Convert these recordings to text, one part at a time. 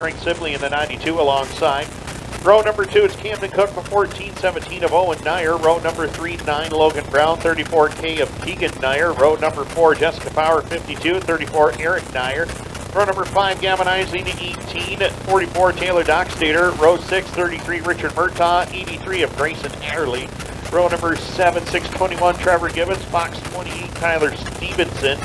Frank Sibley in the 92 alongside. Row number 2 is Camdin Cook, the 14-17 of Owen Nier. Row number 3, 9 Logan Brown, 34K of Keegan Nier. Row number 4, Jessica Power, 52, 34 Eric Nier. Row number 5, Gavin Eisele, 18, 44 Taylor Doxtater. Row 6, 33 Richard Murtaugh, 83 of Grayson Adderley. Row number 7, 621 Trevor Gibbons, Fox 28 Tyler Stevenson.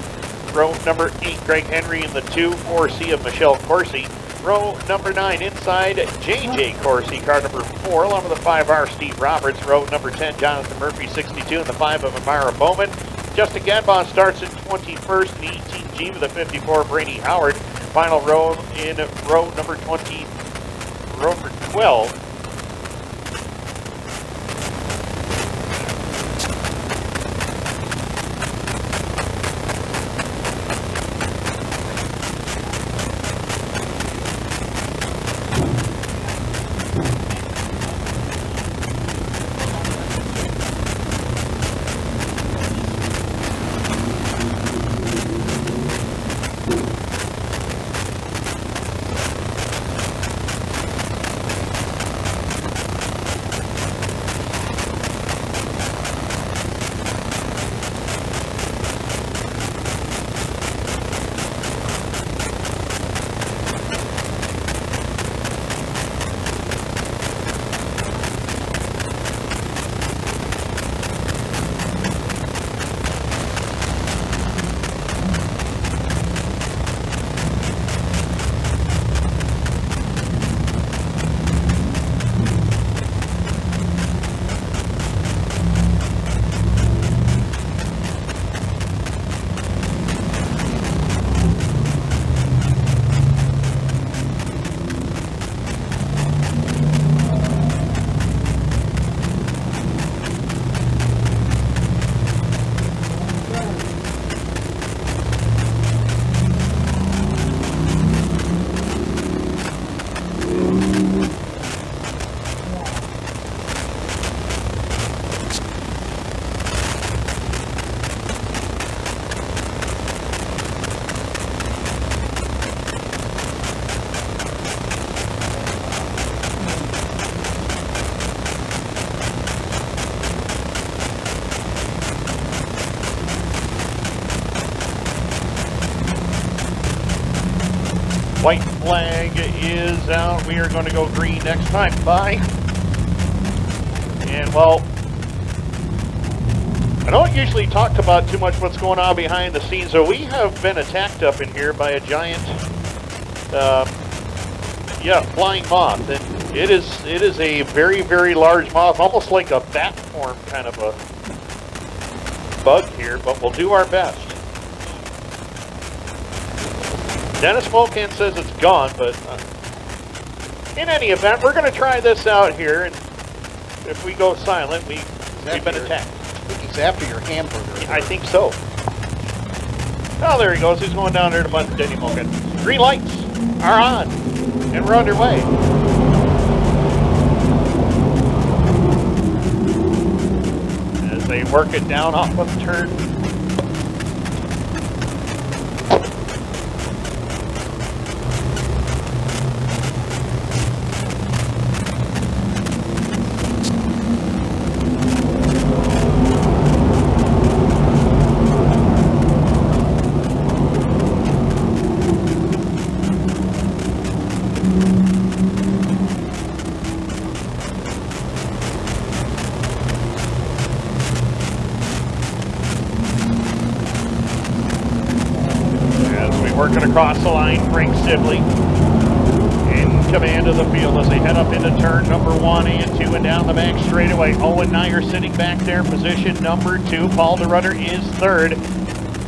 Row number 8, Greg Henry in the 2, 4C of Michelle Courcy. Row number 9 inside, JJ Courcy, car number 4, along with the 5R Steve Roberts. Row number 10, Jonathan Murphy, 62, and the 5 of Eymarah Bowman. Justin Gadbaw starts in 21st, and 18G with the 54, Brady Howard. Final row in row number 20, row number 12. White flag is out. We are going to go green next time. Bye. And well, I don't usually talk about too much what's going on behind the scenes, so we have been attacked up in here by a giant, flying moth. And it is a very, very large moth, almost like a bat form kind of a bug here, but we'll do our best. Dennis Volcan says it's gone, but in any event, we're going to try this out here, and if we go silent, we've been attacked. He's after your hamburger. I think so. Oh, there he goes. He's going down there to butt Denny Volcan. Green lights are on, and we're underway. As they work it down off of the turn. Working across the line, Frank Sibley in command of the field as they head up into turn number 1 and 2 and down the back straightaway. Owen Nier sitting back there, position number 2. Paul DeRuyter is 3rd.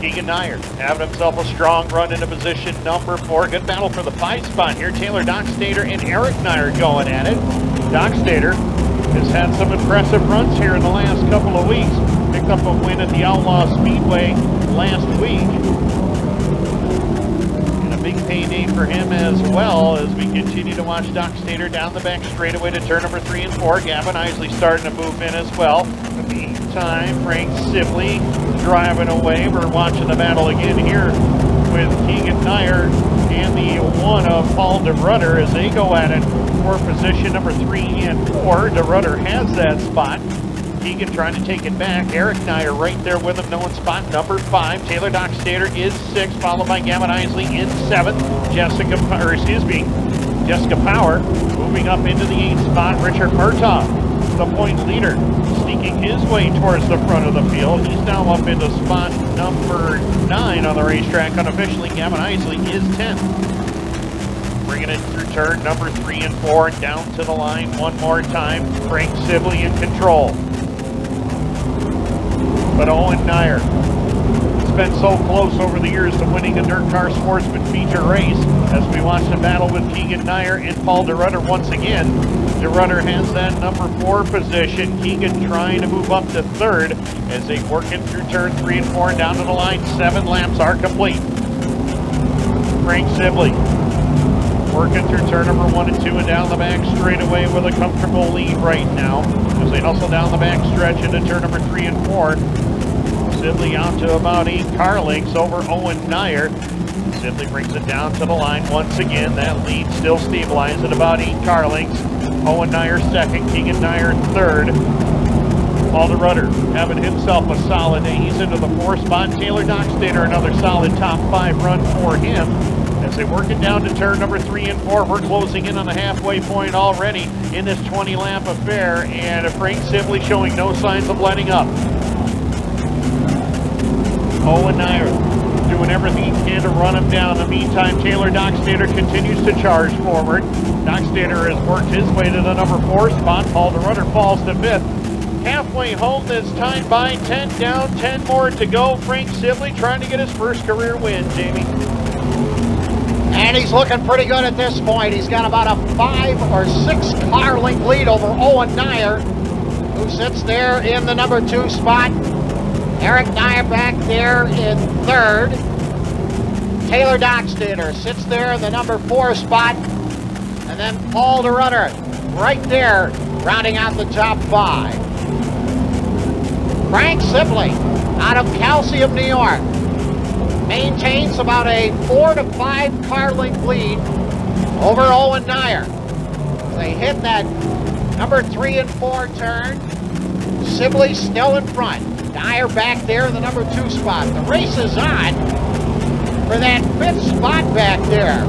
Keegan Nier having himself a strong run into position number 4. Good battle for the 5 spot here. Taylor Doxtater and Eric Nier going at it. Doxtater has had some impressive runs here in the last couple of weeks. Picked up a win at the Outlaw Speedway last week. Big payday for him as well as we continue to watch Doxtater down the back straightaway to turn number 3 and 4. Gavin Eisele starting to move in as well. In the meantime, Frank Sibley driving away. We're watching the battle again here with Keegan Nier and the 1 of Paul DeRuyter as they go at it for position number 3 and 4. DeRuyter has that spot. Keegan trying to take it back. Eric Nier right there with him, knowing spot number 5. Taylor Doxtater is 6, followed by Gavin Eisele in 7th. Jessica Power moving up into the 8th spot. Richard Murtaugh, the point leader, sneaking his way towards the front of the field. He's now up into spot number 9 on the racetrack unofficially. Gavin Eisele is 10th. Bringing it through turn number 3 and 4 and down to the line one more time. Frank Sibley in control. But Owen Nier has been so close over the years to winning a DIRTcar Sportsman feature race as we watch the battle with Keegan Nier and Paul DeRuyter once again. DeRuyter has that number 4 position. Keegan trying to move up to 3rd as they work it through turn 3 and 4 and down to the line. 7 laps are complete. Frank Sibley working through turn number 1 and 2 and down the back straightaway with a comfortable lead right now as they hustle down the back stretch into turn number 3 and 4. Sibley out to about 8 car lengths over Owen Nier. Sibley brings it down to the line once again. That lead still stabilized at about 8 car lengths. Owen Nier 2nd, Keegan Nier 3rd. Paul DeRuyter having himself a solid day. He's into the 4th spot. Taylor Doxtater another solid top 5 run for him. As they work it down to turn number 3 and 4, we're closing in on the halfway point already in this 20-lap affair, and Frank Sibley showing no signs of letting up. Owen Nier doing everything he can to run him down. In the meantime, Taylor Doxtater continues to charge forward. Doxtater has worked his way to the number 4 spot. Paul DeRuyter falls to 5th. Halfway home this time by 10 down, 10 more to go. Frank Sibley trying to get his first career win, Jamie. And he's looking pretty good at this point. He's got about a 5 or 6 car length lead over Owen Nier, who sits there in the number 2 spot. Eric Nier back there in 3rd. Taylor Doxtater sits there in the number 4 spot. And then Paul DeRuyter right there, rounding out the top 5. Frank Sibley out of Calcium, New York, maintains about a 4 to 5 car length lead over Owen Nier. They hit that number 3 and 4 turn. Sibley still in front. Nier back there in the number 2 spot. The race is on for that 5th spot back there.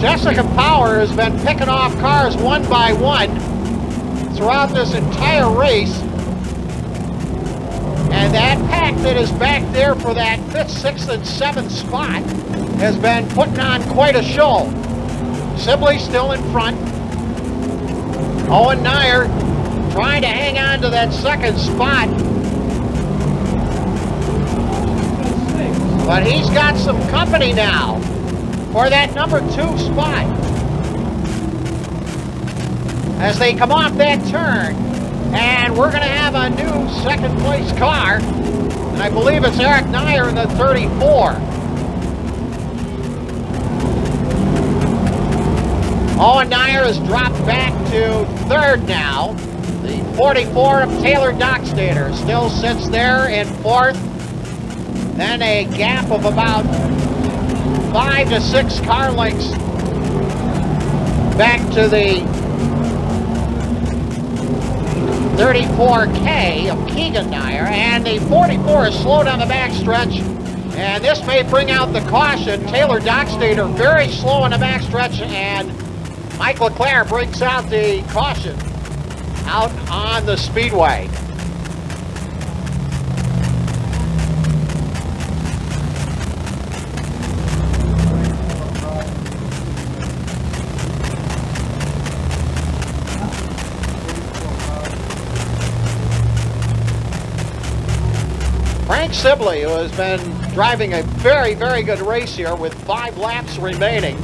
Jessica Power has been picking off cars one by one throughout this entire race. And that pack that is back there for that 5th, 6th, and 7th spot has been putting on quite a show. Sibley still in front. Owen Nier trying to hang on to that 2nd spot. But he's got some company now for that number 2 spot. As they come off that turn, and we're going to have a new 2nd place car. And I believe it's Eric Nier in the 34. Owen Nier has dropped back to 3rd now. The 44 of Taylor Doxtater still sits there in 4th. Then a gap of about 5 to 6 car lengths back to the 34K of Keegan Nier, and the 44 is slowed on the backstretch, and this may bring out the caution. Taylor Doxtater very slow on the backstretch, and Mike LeClaire brings out the caution out on the speedway. Frank Sibley, who has been driving a very, very good race here with 5 laps remaining.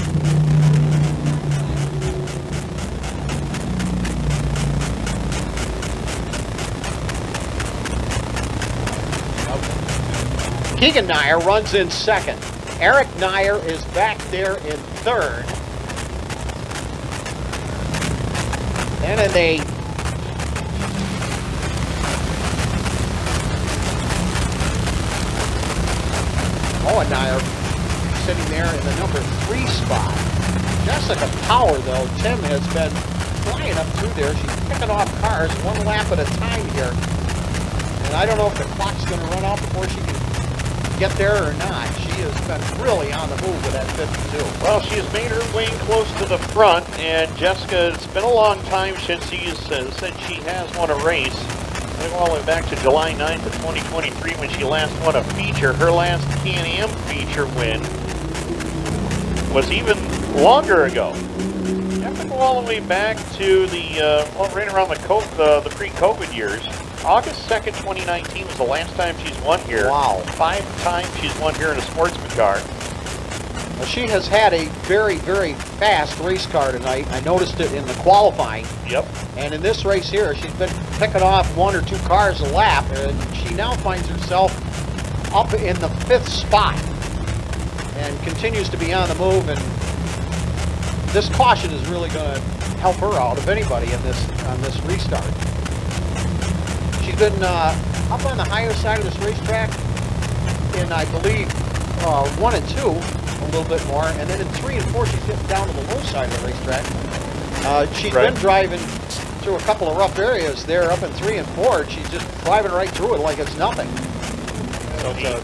Keegan Nier runs in 2nd. Eric Nier is back there in 3rd. Then in the Owen Nier sitting there in the number 3 spot. Jessica Power, though, Tim has been flying up through there. She's picking off cars one lap at a time here. And I don't know if the clock's going to run out before she can get there or not. She has been really on the move with that 52. Well, she has made her way close to the front, and Jessica, it's been a long time since she's said she has won a race. I go all the way back to July 9th of 2023 when she last won a feature. Her last Can-Am feature win was even longer ago. You have to go all the way back to the, right around the pre-COVID years. August 2nd, 2019 was the last time she's won here. Wow. 5 times she's won here in a Sportsman car. Well, she has had a very, very fast race car tonight. I noticed it in the qualifying. Yep. And in this race here, she's been picking off 1 or 2 cars a lap, and she now finds herself up in the 5th spot and continues to be on the move. And this caution is really going to help her out, if anybody, on this restart. She's been up on the higher side of this racetrack in, I believe, 1 and 2, a little bit more, and then in 3 and 4, she's getting down to the low side of the racetrack. She's been driving through a couple of rough areas there up in 3 and 4, and she's just driving right through it like it's nothing. So it's a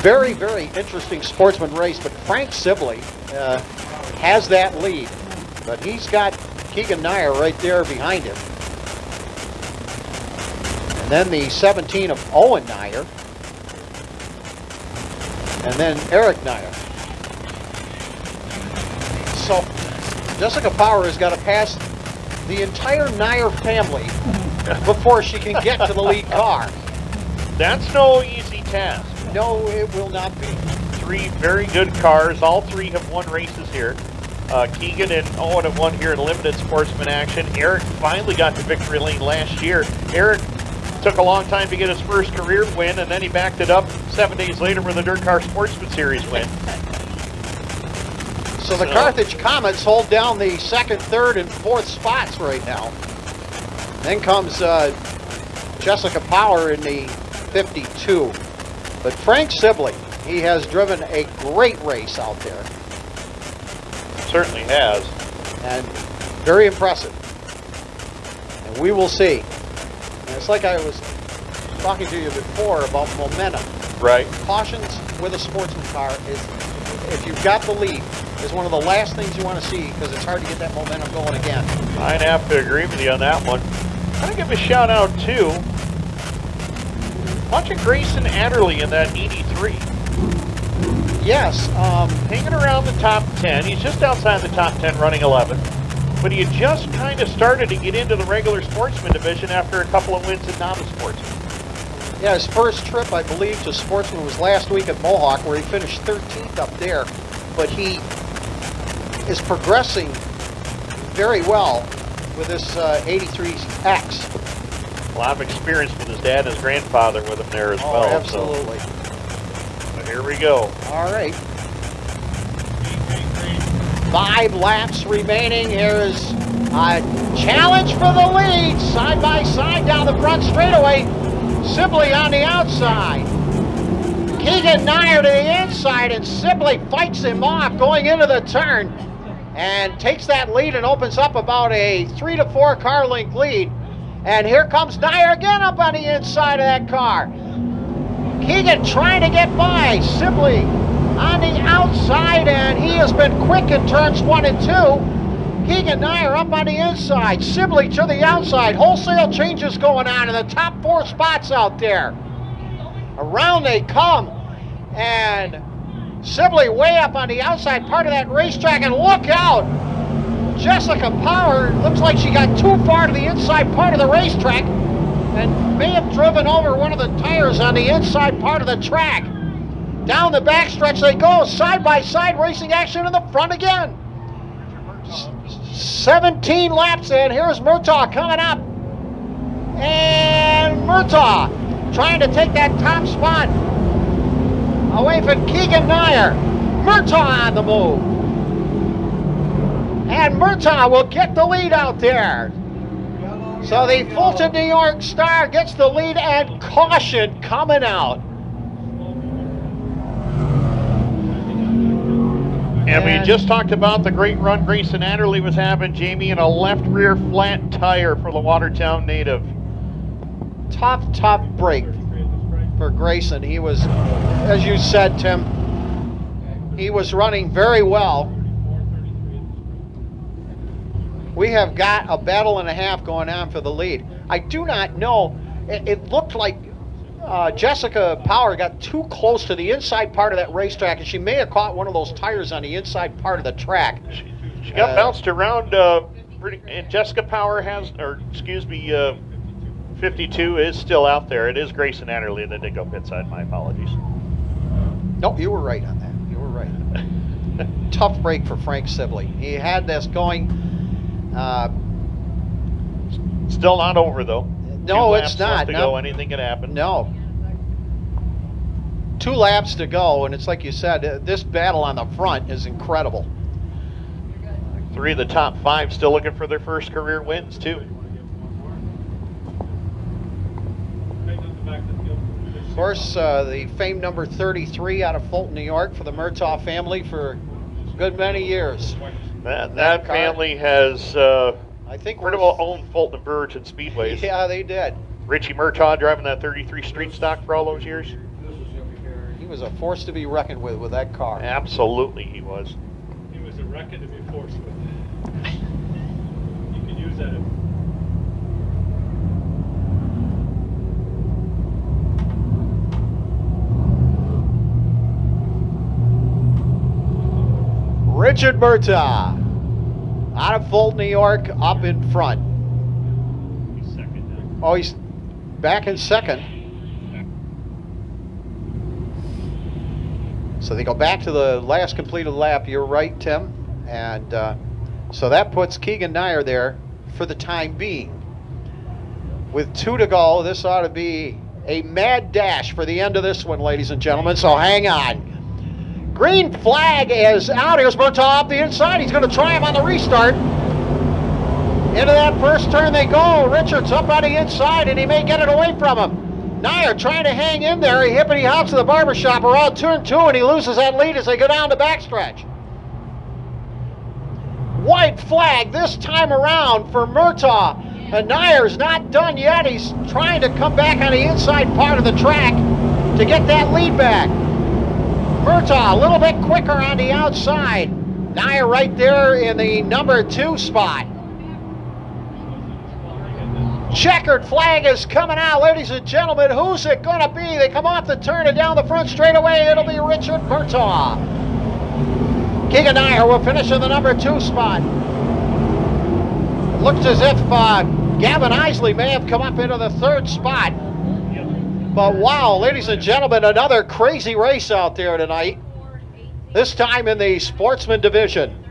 very, very interesting Sportsman race, but Frank Sibley has that lead, but he's got Keegan Nier right there behind him. And then the 17 of Owen Nier. And then Eric Nier. So Jessica Power has got to pass the entire Nier family before she can get to the lead car. That's no easy task. No, it will not be. 3 very good cars. All 3 have won races here. Keegan and Owen have won here in limited Sportsman action. Eric finally got to victory lane last year. Eric took a long time to get his first career win, and then he backed it up 7 days later with a DIRTcar Sportsman Series win. So the Carthage Comets hold down the 2nd, 3rd, and 4th spots right now. Then comes Jessica Power in the 52. But Frank Sibley, he has driven a great race out there. Certainly has. And very impressive. And we will see. And it's like I was talking to you before about momentum. Right. Cautions with a Sportsman car is, if you've got the lead, is one of the last things you want to see, because it's hard to get that momentum going again. I'd have to agree with you on that one. I'm going to give a shout out too. Watch a Grayson Adderley in that 83. Yes. Hanging around the top 10. He's just outside the top 10 running 11. But he had just kind of started to get into the regular Sportsman division after a couple of wins in novice Sportsman. Yeah, his first trip, I believe, to Sportsman was last week at Mohawk, where he finished 13th up there. But he is progressing very well with this 83X. A lot of experience with his dad and his grandfather with him there as well. Absolutely. So here we go. All right. 5 laps remaining. Here's a challenge for the lead. Side by side down the front straightaway. Sibley on the outside. Keegan Nier to the inside, and Sibley fights him off going into the turn and takes that lead and opens up about a 3 to 4 car length lead. And here comes Nier again up on the inside of that car. Keegan trying to get by. Sibley on the outside, and he has been quick in turns 1 and 2. Keegan Nier up on the inside. Sibley to the outside. Wholesale changes going on in the top 4 spots out there. Around they come, and Sibley way up on the outside part of that racetrack, and look out! Jessica Power looks like she got too far to the inside part of the racetrack and may have driven over one of the tires on the inside part of the track. Down the backstretch they go, side by side racing action in the front again. 17 laps in. Here's Murtaugh coming up. And Murtaugh trying to take that top spot away from Keegan Nier. Murtaugh on the move. And Murtaugh will get the lead out there. So the Fulton, New York Star gets the lead, and caution coming out. And we just talked about the great run Grayson Adderley was having, Jamie, and a left rear flat tire for the Watertown native. Tough break for Grayson. He was, as you said, Tim, he was running very well. We have got a battle and a half going on for the lead. I do not know. It looked like Jessica Power got too close to the inside part of that racetrack, and she may have caught one of those tires on the inside part of the track. She got bounced around. And Jessica Power has, 52 is still out there. It is Grayson Adderley that did go pit side. My apologies. Nope, you were right on that. You were right. Tough break for Frank Sibley. He had this going. Still not over, though. No, it's not. To go, anything can happen. No. 2 laps to go, and it's like you said, this battle on the front is incredible. 3 of the top 5 still looking for their first career wins, too. Of course, the famed number 33 out of Fulton, New York for the Murtaugh family for a good many years. That family has... I think pretty well owned Fulton and Brewerton Speedways. Yeah, they did. Richie Murtaugh driving that 33 street stock for all those years. He was a force to be reckoned with that car. Absolutely, he was. He was a reckon to be forced with. You can use that. Richard Murtaugh, out of Fulton, New York, up in front. He's second now. Oh, he's back in second. So they go back to the last completed lap. You're right, Tim. And so that puts Keegan Nier there for the time being. With 2 to go, this ought to be a mad dash for the end of this one, ladies and gentlemen. So hang on. Green flag is out. Here's Murtaugh up the inside. He's going to try him on the restart. Into that first turn they go. Richards up on the inside, and he may get it away from him. Nier trying to hang in there. He hippity hops to the barbershop around turn 2, and he loses that lead as they go down the backstretch. White flag this time around for Murtaugh. And Nier's not done yet. He's trying to come back on the inside part of the track to get that lead back. Murtaugh a little bit quicker on the outside. Nier right there in the number 2 spot. Checkered flag is coming out, ladies and gentlemen. Who's it going to be? They come off the turn and down the front straightaway. It'll be Richard Murtaugh. Keegan Nier will finish in the number 2 spot. It looks as if Gavin Eisele may have come up into the 3rd spot. But wow, ladies and gentlemen, another crazy race out there tonight. This time in the Sportsman division.